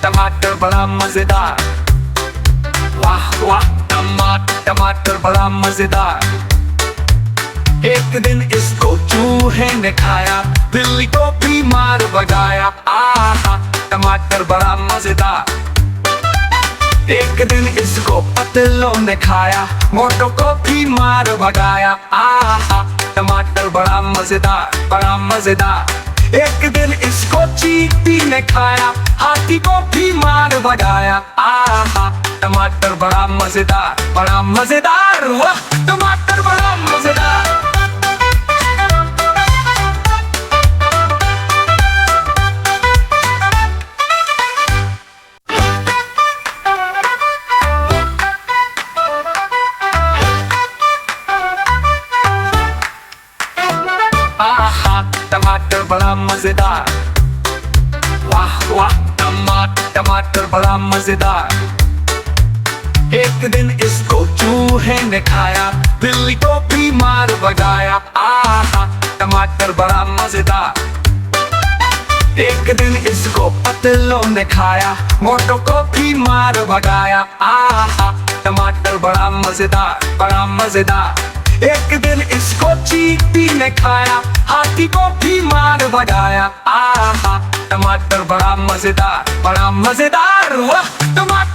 टमाटर बड़ा मजेदार। वाह वाह टमाटर बड़ा मजेदार। एक दिन इसको चूहे ने खाया, बिल्ली को भी मार भगाया। आहा टमाटर बड़ा मजेदार। एक दिन इसको पतलों ने खाया, मोटों को भी मार भगाया। आहा टमाटर बड़ा मजेदार, बड़ा मजेदार। एक दिन इसको चींटी ने खाया, हाथी को भी मार भगाया। आहा टमाटर बड़ा मजेदार, बड़ा मजेदार। वाह टमाटर बड़ा मजेदार। आहा टमाटर बड़ा मजेदार। वाह वाह टमाटर बड़ा मजेदार। एक दिन इसको चूहे ने खाया, बिल्ली को भी मार भगाया। आहा टमाटर बड़ा मजेदार। एक दिन इसको पतलों ने खाया, मोटों को भी मार भगाया। आहा टमाटर बड़ा मजेदार, बड़ा मजेदार। एक दिन इसको चींटी ने खाया, हाथी को भी मार भगाया। आहा टमाटर बड़ा मजेदार, बड़ा मजेदार। वाह टमाटर